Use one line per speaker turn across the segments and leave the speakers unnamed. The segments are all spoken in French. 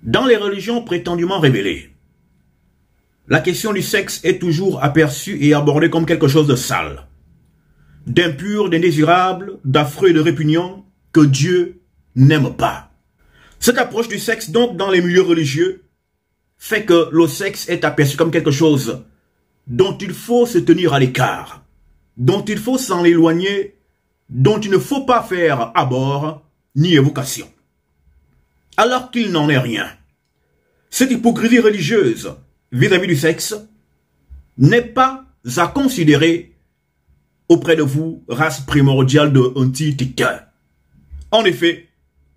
Dans les religions prétendument révélées, la question du sexe est toujours aperçue et abordée comme quelque chose de sale, d'impur, d'indésirable, d'affreux et de répugnant que Dieu n'aime pas. Cette approche du sexe, donc, dans les milieux religieux, fait que le sexe est aperçu comme quelque chose dont il faut se tenir à l'écart, dont il faut s'en éloigner, dont il ne faut pas faire abord ni évocation. Alors qu'il n'en est rien. Cette hypocrisie religieuse vis-à-vis du sexe n'est pas à considérer auprès de vous, race primordiale de anti-TikTok. En effet,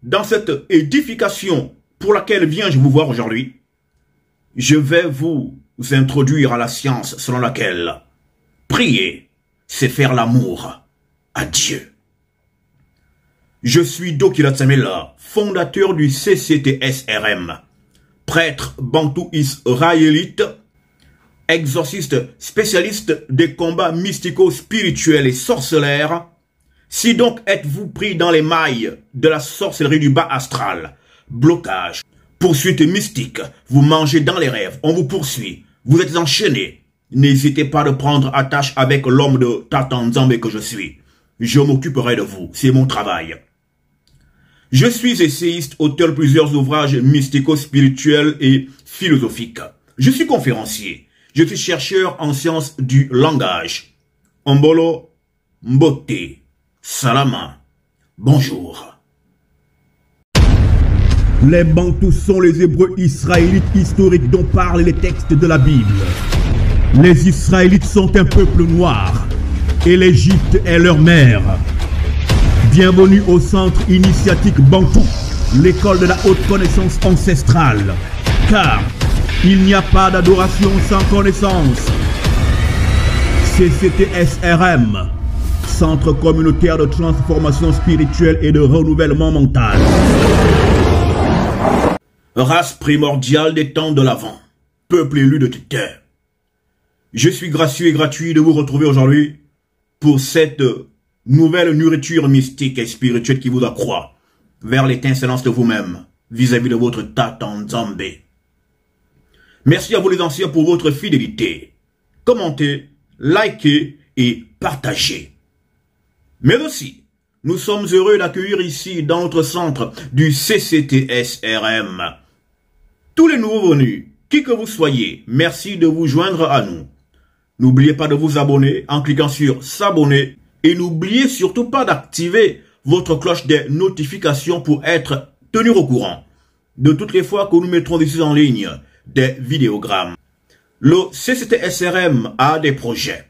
dans cette édification pour laquelle viens-je vous voir aujourd'hui, je vais vous introduire à la science selon laquelle prier, c'est faire l'amour à Dieu. Je suis Dokila Tsamela, fondateur du CCTSRM, prêtre bantou israélite, exorciste spécialiste des combats mystico-spirituels et sorcellaires. Si donc êtes-vous pris dans les mailles de la sorcellerie du bas astral, blocage, poursuite mystique, vous mangez dans les rêves, on vous poursuit, vous êtes enchaîné, n'hésitez pas à prendre attache avec l'homme de Tata Nzambe que je suis. Je m'occuperai de vous, c'est mon travail. Je suis essayiste, auteur de plusieurs ouvrages mystico-spirituels et philosophiques. Je suis conférencier. Je suis chercheur en sciences du langage. Mbolo, Mbote, Salama, bonjour.
Les Bantous sont les Hébreux israélites historiques dont parlent les textes de la Bible. Les Israélites sont un peuple noir et l'Égypte est leur mère. Bienvenue au centre initiatique Bantou, l'école de la haute connaissance ancestrale. Car il n'y a pas d'adoration sans connaissance. CCTSRM, centre communautaire de transformation spirituelle et de renouvellement mental.
Race primordiale des temps de l'Avent, peuple élu de terre. Je suis gracieux et gratuit de vous retrouver aujourd'hui pour cette nouvelle nourriture mystique et spirituelle qui vous accroît vers l'étincelance de vous-même vis-à-vis de votre Tata Nzambe. Merci à vous les anciens pour votre fidélité. Commentez, likez et partagez. Mais aussi, nous sommes heureux d'accueillir ici dans notre centre du CCTSRM tous les nouveaux venus, qui que vous soyez, merci de vous joindre à nous. N'oubliez pas de vous abonner en cliquant sur s'abonner et n'oubliez surtout pas d'activer votre cloche des notifications pour être tenu au courant de toutes les fois que nous mettrons ici en ligne des vidéogrammes. Le CCTSRM a des projets.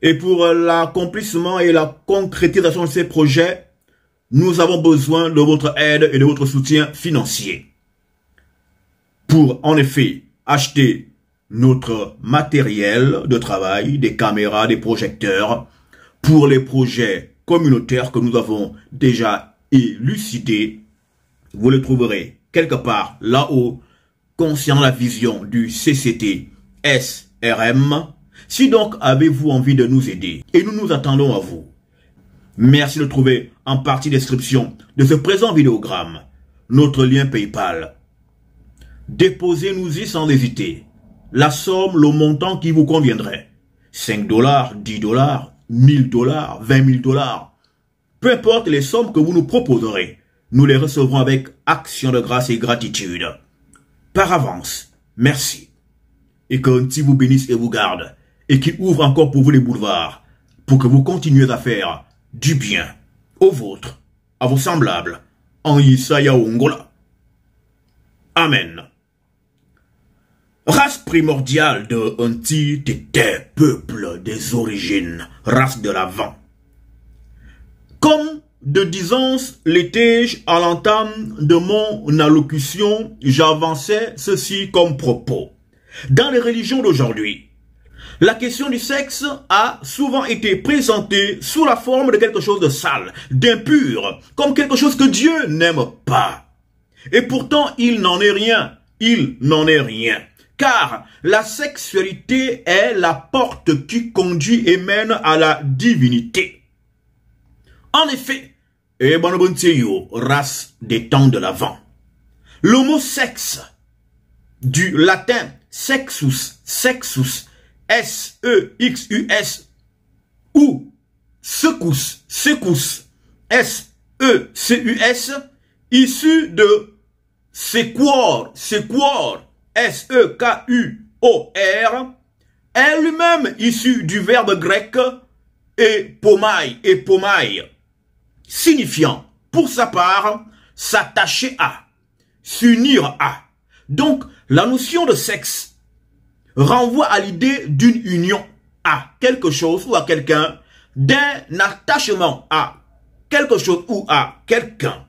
Et pour l'accomplissement et la concrétisation de ces projets, nous avons besoin de votre aide et de votre soutien financier. Pour, en effet, acheter notre matériel de travail, des caméras, des projecteurs, pour les projets communautaires que nous avons déjà élucidés, vous les trouverez quelque part là-haut, concernant la vision du CCTSRM. Si donc avez-vous envie de nous aider, et nous nous attendons à vous, merci de trouver en partie description de ce présent vidéogramme notre lien PayPal. Déposez-nous-y sans hésiter la somme, le montant qui vous conviendrait. 5 $, 10 $, 1000 $, 20 000 $. Peu importe les sommes que vous nous proposerez, nous les recevrons avec action de grâce et gratitude. Par avance, merci. Et que Dieu vous bénisse et vous garde, et qu'il ouvre encore pour vous les boulevards, pour que vous continuez à faire du bien aux vôtres, à vos semblables, en Isaya Ongola. Amen. Race primordiale de Anti-Tété, peuple des origines, race de l'Avent. Comme de disance l'étais-je à l'entame de mon allocution, j'avançais ceci comme propos. Dans les religions d'aujourd'hui, la question du sexe a souvent été présentée sous la forme de quelque chose de sale, d'impur, comme quelque chose que Dieu n'aime pas. Et pourtant, il n'en est rien. Il n'en est rien. Car la sexualité est la porte qui conduit et mène à la divinité. En effet, race des temps de l'Avent, Le mot sexe, du latin sexus, sexus, S-E-X-U-S, ou secus, secus, S-E-C-U-S, issu de sequor, sequor, S-E-K-U-O-R, est lui-même issu du verbe grec epomai, signifiant, pour sa part, s'attacher à, s'unir à. Donc, la notion de sexe renvoie à l'idée d'une union à quelque chose ou à quelqu'un, d'un attachement à quelque chose ou à quelqu'un.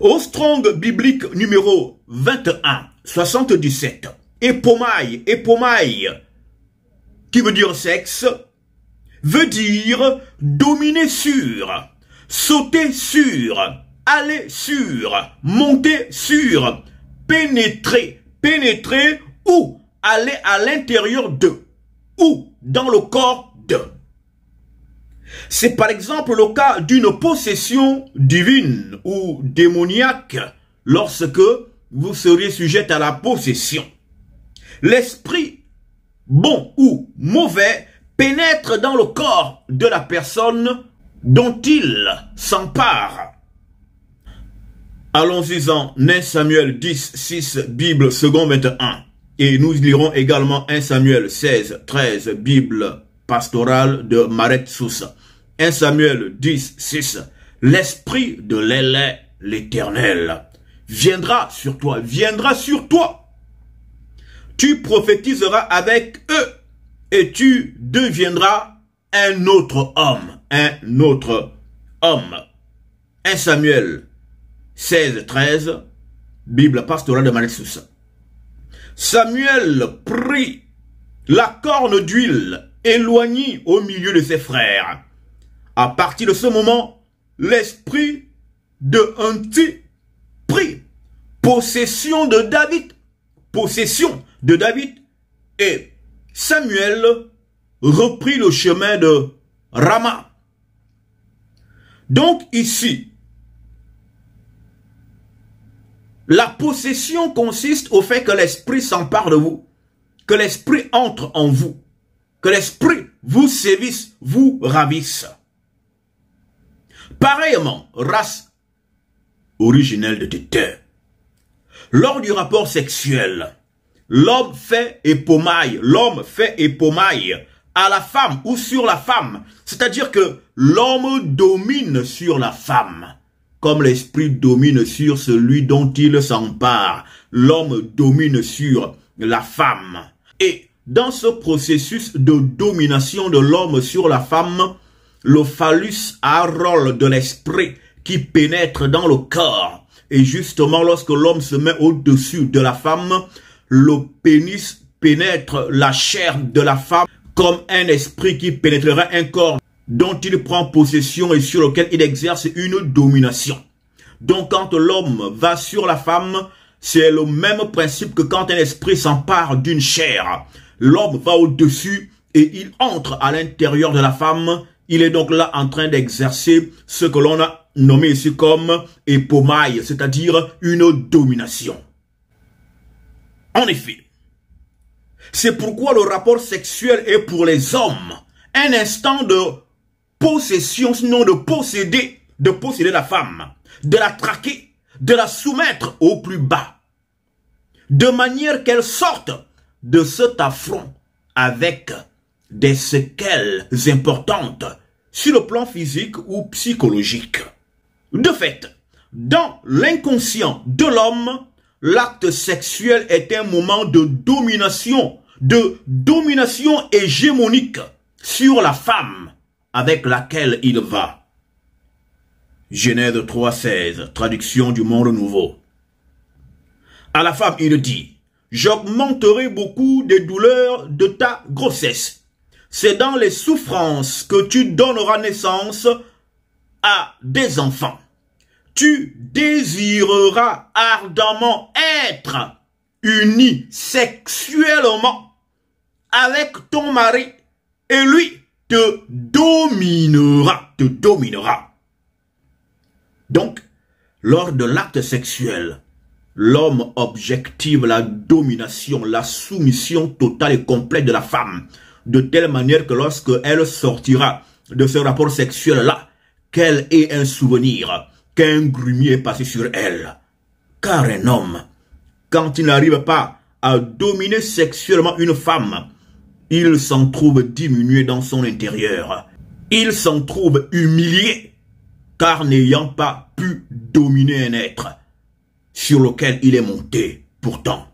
Au Strong biblique numéro 2177, epomai, qui veut dire sexe, veut dire dominer sur, sauter sur, aller sur, monter sur, pénétrer ou aller à l'intérieur de, ou dans le corps de. C'est par exemple le cas d'une possession divine ou démoniaque lorsque vous seriez sujet à la possession. L'esprit, bon ou mauvais, pénètre dans le corps de la personne dont il s'empare. Allons-y en 1 Samuel 10, 6, Bible second 21. Et nous lirons également 1 Samuel 16, 13, Bible pastorale de Maret Sousa. 1 Samuel 10, 6. L'esprit de l'Éternel viendra sur toi, Tu prophétiseras avec eux et tu deviendras un autre homme. 1 Samuel 16, 13, Bible pastorale de Maret Sousa. Samuel prit la corne d'huile éloignée au milieu de ses frères. À partir de ce moment, l'esprit de Anti prit possession de David, et Samuel reprit le chemin de Rama. Donc ici, la possession consiste au fait que l'esprit s'empare de vous, que l'esprit entre en vous, que l'esprit vous sévisse, vous ravisse. Pareillement, race originelle de Téther. Lors du rapport sexuel, l'homme fait epomai à la femme ou sur la femme. C'est-à-dire que l'homme domine sur la femme, comme l'esprit domine sur celui dont il s'empare. L'homme domine sur la femme. Et dans ce processus de domination de l'homme sur la femme, le phallus a un rôle de l'esprit qui pénètre dans le corps. Et justement, lorsque l'homme se met au-dessus de la femme, le pénis pénètre la chair de la femme comme un esprit qui pénétrera un corps dont il prend possession et sur lequel il exerce une domination. Donc quand l'homme va sur la femme, c'est le même principe que quand un esprit s'empare d'une chair. L'homme va au-dessus et il entre à l'intérieur de la femme. Il est donc là en train d'exercer ce que l'on a nommé ici comme epomai, c'est-à-dire une domination. En effet, c'est pourquoi le rapport sexuel est pour les hommes un instant de possession, sinon de posséder la femme, de la traquer, de la soumettre au plus bas, de manière qu'elle sorte de cet affront avec des séquelles importantes sur le plan physique ou psychologique. De fait, dans l'inconscient de l'homme, l'acte sexuel est un moment de domination hégémonique sur la femme avec laquelle il va. Genèse 3,16, traduction du Monde Nouveau. À la femme, il dit, « J'augmenterai beaucoup des douleurs de ta grossesse. C'est dans les souffrances que tu donneras naissance à des enfants. Tu désireras ardemment être uni sexuellement avec ton mari et lui te dominera. Donc, lors de l'acte sexuel, l'homme objective la domination, la soumission totale et complète de la femme, de telle manière que lorsque elle sortira de ce rapport sexuel-là, qu'elle ait un souvenir qu'un grumier est passé sur elle. Car un homme, quand il n'arrive pas à dominer sexuellement une femme, il s'en trouve diminué dans son intérieur. Il s'en trouve humilié, car n'ayant pas pu dominer un être sur lequel il est monté pourtant.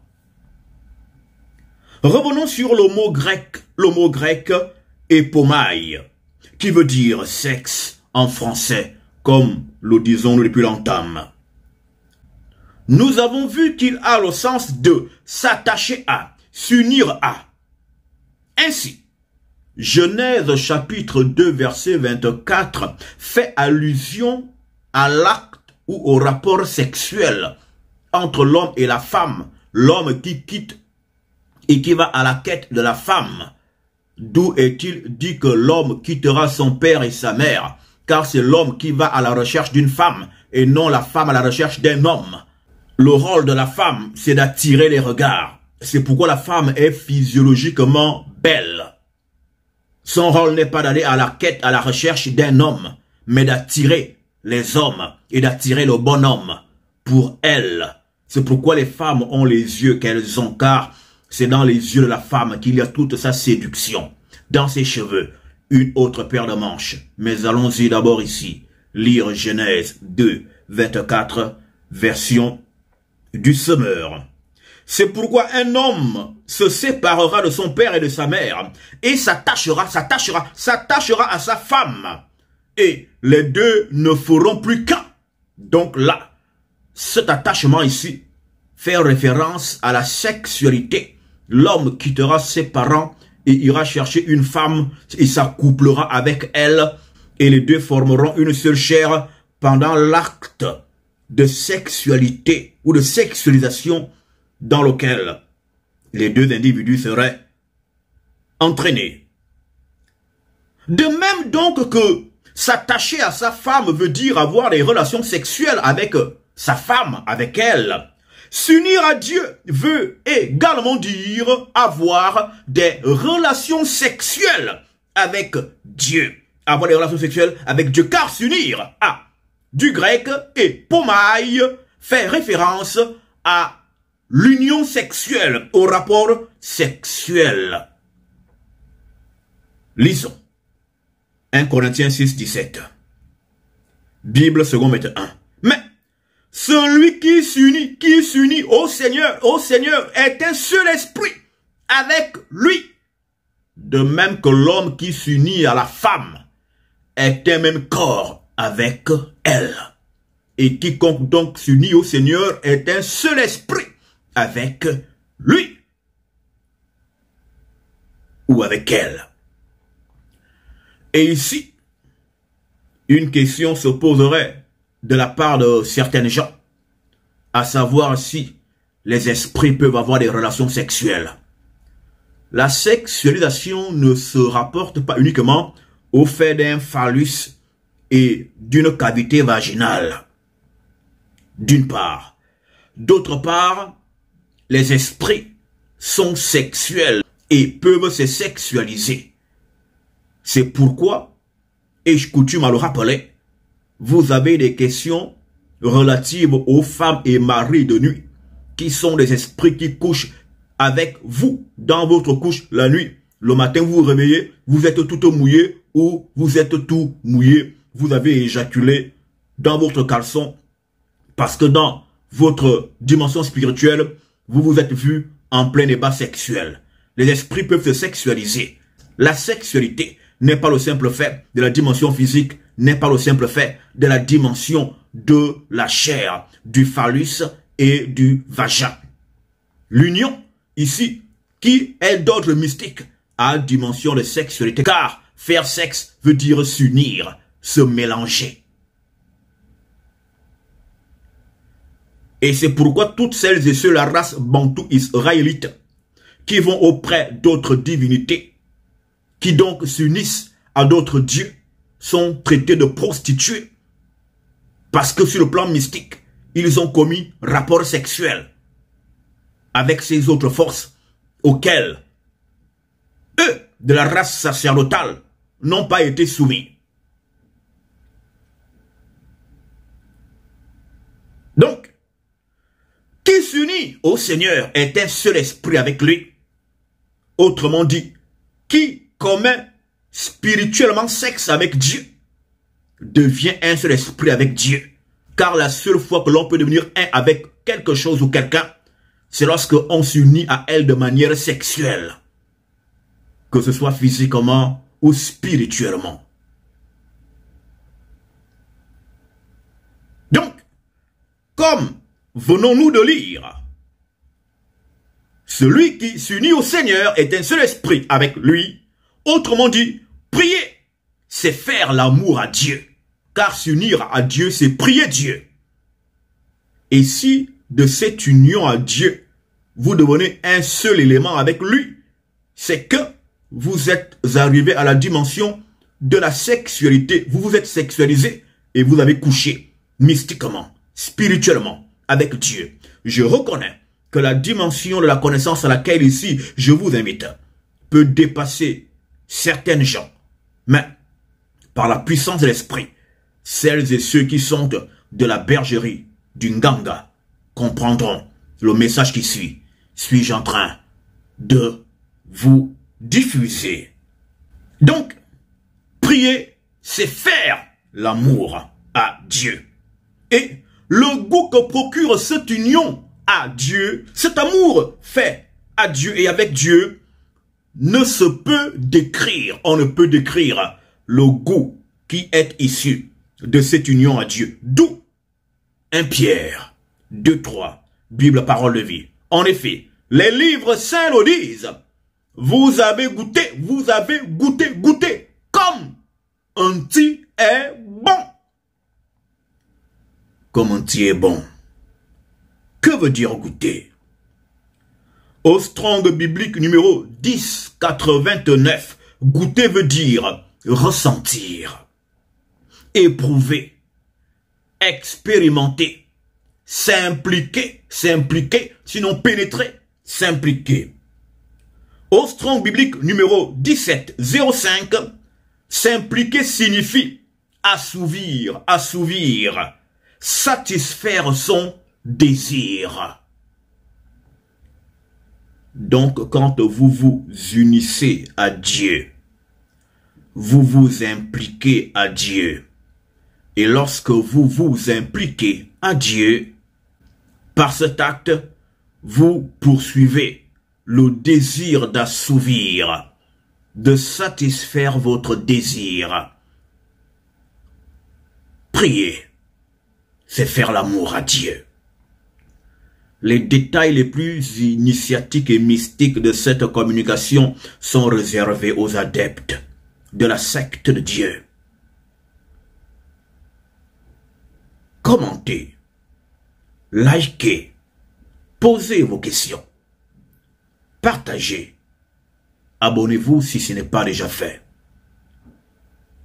Revenons sur le mot grec epomai, qui veut dire sexe en français, comme le disons depuis longtemps. Nous avons vu qu'il a le sens de s'attacher à, s'unir à. Ainsi, Genèse chapitre 2 verset 24 fait allusion à l'acte ou au rapport sexuel entre l'homme et la femme, l'homme qui quitte et qui va à la quête de la femme. D'où est-il dit que l'homme quittera son père et sa mère, car c'est l'homme qui va à la recherche d'une femme et non la femme à la recherche d'un homme. Le rôle de la femme, c'est d'attirer les regards. C'est pourquoi la femme est physiologiquement belle. Son rôle n'est pas d'aller à la quête, à la recherche d'un homme, mais d'attirer les hommes et d'attirer le bon homme pour elle. C'est pourquoi les femmes ont les yeux qu'elles ont, car c'est dans les yeux de la femme qu'il y a toute sa séduction. Dans ses cheveux, une autre paire de manches. Mais allons-y d'abord ici, lire Genèse 2, 24, version du Semeur. C'est pourquoi un homme se séparera de son père et de sa mère et s'attachera à sa femme. Et les deux ne feront plus qu'un. Donc là, cet attachement ici fait référence à la sexualité. L'homme quittera ses parents et ira chercher une femme et s'accouplera avec elle. Et les deux formeront une seule chair pendant l'acte de sexualité ou de sexualisation dans lequel les deux individus seraient entraînés. De même donc que s'attacher à sa femme veut dire avoir des relations sexuelles avec sa femme, avec elle. S'unir à Dieu veut également dire avoir des relations sexuelles avec Dieu. Avoir des relations sexuelles avec Dieu, car s'unir à du grec epomai fait référence à l'union sexuelle, au rapport sexuel. Lisons 1 Corinthiens 6, 17. Bible seconde méthode 1. Mais celui qui s'unit au Seigneur est un seul esprit avec lui. De même que l'homme qui s'unit à la femme est un même corps avec elle. Et quiconque donc s'unit au Seigneur est un seul esprit avec lui ou avec elle. Et ici, une question se poserait de la part de certaines gens, à savoir si les esprits peuvent avoir des relations sexuelles. La sexualisation ne se rapporte pas uniquement au fait d'un phallus et d'une cavité vaginale, d'une part. D'autre part, les esprits sont sexuels et peuvent se sexualiser. C'est pourquoi, et je coutume à le rappeler, vous avez des questions relatives aux femmes et maris de nuit, qui sont des esprits qui couchent avec vous dans votre couche la nuit. Le matin, vous vous réveillez, vous êtes tout mouillé ou vous êtes tout mouillé. Vous avez éjaculé dans votre caleçon parce que dans votre dimension spirituelle, vous vous êtes vu en plein débat sexuel. Les esprits peuvent se sexualiser. La sexualité n'est pas le simple fait de la dimension physique, n'est pas le simple fait de la dimension de la chair, du phallus et du vagin. L'union, ici, qui est d'ordre mystique, a dimension de sexualité, car faire sexe veut dire s'unir, se mélanger. Et c'est pourquoi toutes celles et ceux, la race bantou israélite, qui vont auprès d'autres divinités, qui donc s'unissent à d'autres dieux, sont traités de prostituées. Parce que sur le plan mystique, ils ont commis rapport sexuel avec ces autres forces auxquelles eux, de la race sacerdotale, n'ont pas été soumis. Donc, qui s'unit au Seigneur est un seul esprit avec lui. Autrement dit, qui commet spirituellement sexe avec Dieu devient un seul esprit avec Dieu. Car la seule fois que l'on peut devenir un avec quelque chose ou quelqu'un, c'est lorsque on s'unit à elle de manière sexuelle. Que ce soit physiquement ou spirituellement. Donc, comme venons-nous de lire, celui qui s'unit au Seigneur est un seul esprit avec lui. Autrement dit, prier, c'est faire l'amour à Dieu. Car s'unir à Dieu, c'est prier Dieu. Et si de cette union à Dieu, vous devenez un seul élément avec lui, c'est que vous êtes arrivé à la dimension de la sexualité. Vous vous êtes sexualisé et vous avez couché mystiquement, spirituellement avec Dieu. Je reconnais que la dimension de la connaissance à laquelle ici je vous invite peut dépasser certaines gens. Mais par la puissance de l'esprit, celles et ceux qui sont de la bergerie du Nganga comprendront le message qui suit. Suis-je en train de vous diffuser? Donc, prier, c'est faire l'amour à Dieu. Et le goût que procure cette union à Dieu, cet amour fait à Dieu et avec Dieu, ne se peut décrire. On ne peut décrire le goût qui est issu de cette union à Dieu. D'où 1 Pierre 2:3, Bible parole de vie. En effet, les livres saints le disent. Vous avez goûté, comme un thé est bon. Comme un thé est bon. Que veut dire goûter? Au Strong biblique numéro 1089, goûter veut dire ressentir, éprouver, expérimenter, s'impliquer, sinon pénétrer, s'impliquer. Au Strong biblique numéro 1705, s'impliquer signifie assouvir, satisfaire son désir. Donc, quand vous vous unissez à Dieu, vous vous impliquez à Dieu. Et lorsque vous vous impliquez à Dieu, par cet acte, vous poursuivez le désir d'assouvir, de satisfaire votre désir. Prier, c'est faire l'amour à Dieu. Les détails les plus initiatiques et mystiques de cette communication sont réservés aux adeptes de la secte de Dieu. Commentez, likez, posez vos questions, partagez, abonnez-vous si ce n'est pas déjà fait.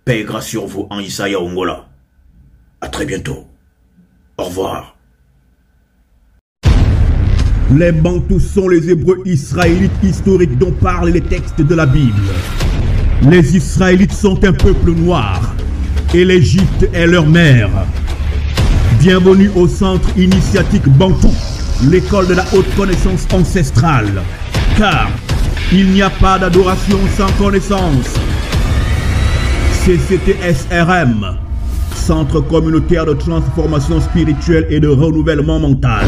Paix et grâce sur vous en Isaiah Ongola. À très bientôt. Au revoir.
Les Bantous sont les Hébreux israélites historiques dont parlent les textes de la Bible. Les Israélites sont un peuple noir et l'Égypte est leur mère. Bienvenue au centre initiatique Bantou, l'école de la haute connaissance ancestrale. Car il n'y a pas d'adoration sans connaissance. CCTSRM, Centre communautaire de transformation spirituelle et de renouvellement mental.